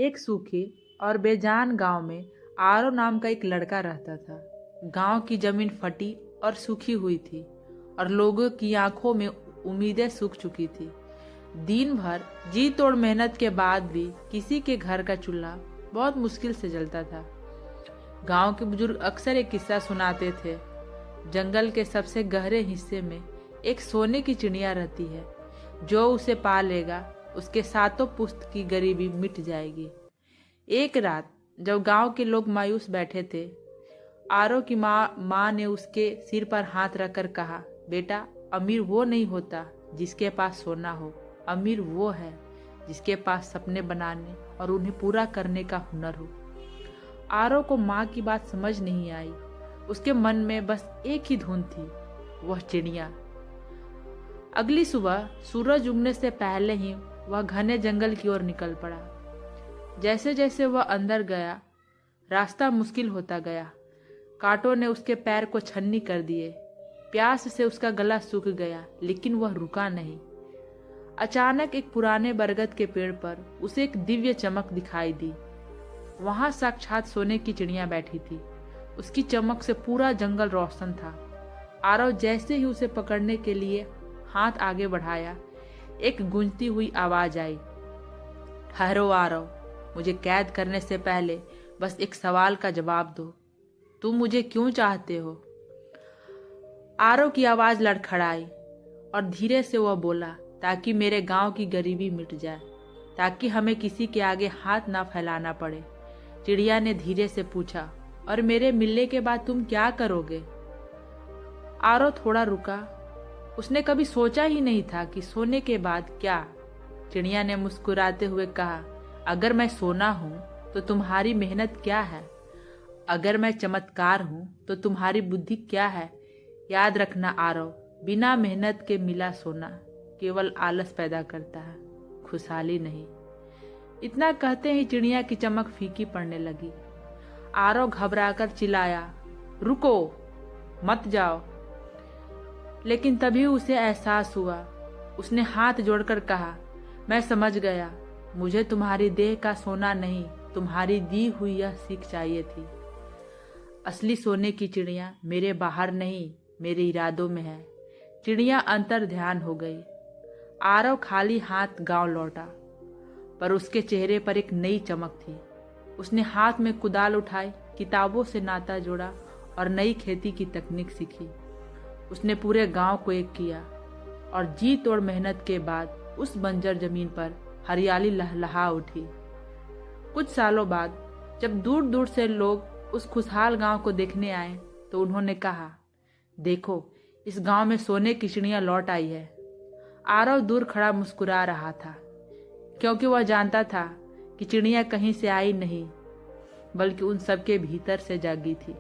एक सूखे और बेजान गांव में आरो नाम का एक लड़का रहता था। गांव की जमीन फटी और सूखी हुई थी और लोगों की आंखों में उम्मीदें सूख चुकी थी। दिन भर जी तोड़ मेहनत के बाद भी किसी के घर का चूल्हा बहुत मुश्किल से जलता था। गांव के बुजुर्ग अक्सर एक किस्सा सुनाते थे। जंगल के सबसे गहरे हिस्से में एक सोने की चिड़िया रहती है। जो उसे पा लेगा उसके सातों पुश्त की गरीबी मिट जाएगी। एक रात जब गांव के लोग मायूस बैठे थे, आरो की माँ ने उसके सिर पर हाथ रखकर कहा, बेटा, अमीर वो नहीं होता जिसके पास सोना हो, अमीर वो है जिसके पास सपने बनाने और उन्हें पूरा करने का हुनर हो। आरो को माँ की बात समझ नहीं आई। उसके मन में बस एक ही धुन थी, वह चिड़िया। अगली सुबह सूरज उगने से पहले ही वह घने जंगल की ओर निकल पड़ा। जैसे जैसे वह अंदर गया, रास्ता मुश्किल होता गया। कांटों ने उसके पैर को छन्नी कर दिए। प्यास से उसका गला सूख गया, लेकिन वह रुका नहीं। अचानक एक पुराने बरगद के पेड़ पर उसे एक दिव्य चमक दिखाई दी। वहां साक्षात सोने की चिड़िया बैठी थी। उसकी चमक से पूरा जंगल रोशन था। आरव जैसे ही उसे पकड़ने के लिए हाथ आगे बढ़ाया, एक गूंजती हुई आवाज आई, ठहरो आरव, मुझे कैद करने से पहले बस एक सवाल का जवाब दो। तुम मुझे क्यों चाहते हो? आरव की आवाज लड़खड़ाई और धीरे से वह बोला, ताकि मेरे गांव की गरीबी मिट जाए, ताकि हमें किसी के आगे हाथ ना फैलाना पड़े। चिड़िया ने धीरे से पूछा, और मेरे मिलने के बाद तुम क्या करोगे? आरव थोड़ा रुका। उसने कभी सोचा ही नहीं था कि सोने के बाद क्या। चिड़िया ने मुस्कुराते हुए कहा, अगर मैं सोना हूं तो तुम्हारी मेहनत क्या है? अगर मैं चमत्कार हूं तो तुम्हारी बुद्धि क्या है? याद रखना आरव, बिना मेहनत के मिला सोना केवल आलस पैदा करता है, खुशहाली नहीं। इतना कहते ही चिड़िया की चमक फीकी पड़ने लगी। आरव घबराकर चिल्लाया, रुको, मत जाओ। लेकिन तभी उसे एहसास हुआ। उसने हाथ जोड़कर कहा, मैं समझ गया, मुझे तुम्हारी देह का सोना नहीं, तुम्हारी दी हुई यह सीख चाहिए थी। असली सोने की चिड़िया मेरे बाहर नहीं, मेरे इरादों में है। चिड़िया अंतर ध्यान हो गई। आरव खाली हाथ गांव लौटा, पर उसके चेहरे पर एक नई चमक थी। उसने हाथ में कुदाल उठाई, किताबों से नाता जोड़ा और नई खेती की तकनीक सीखी। उसने पूरे गांव को एक किया और जी तोड़ मेहनत के बाद उस बंजर जमीन पर हरियाली लहलहा उठी। कुछ सालों बाद जब दूर दूर से लोग उस खुशहाल गांव को देखने आए तो उन्होंने कहा, देखो, इस गांव में सोने की चिड़िया लौट आई है। आरव दूर खड़ा मुस्कुरा रहा था, क्योंकि वह जानता था कि चिड़िया कहीं से आई नहीं, बल्कि उन सबके भीतर से जागी थी।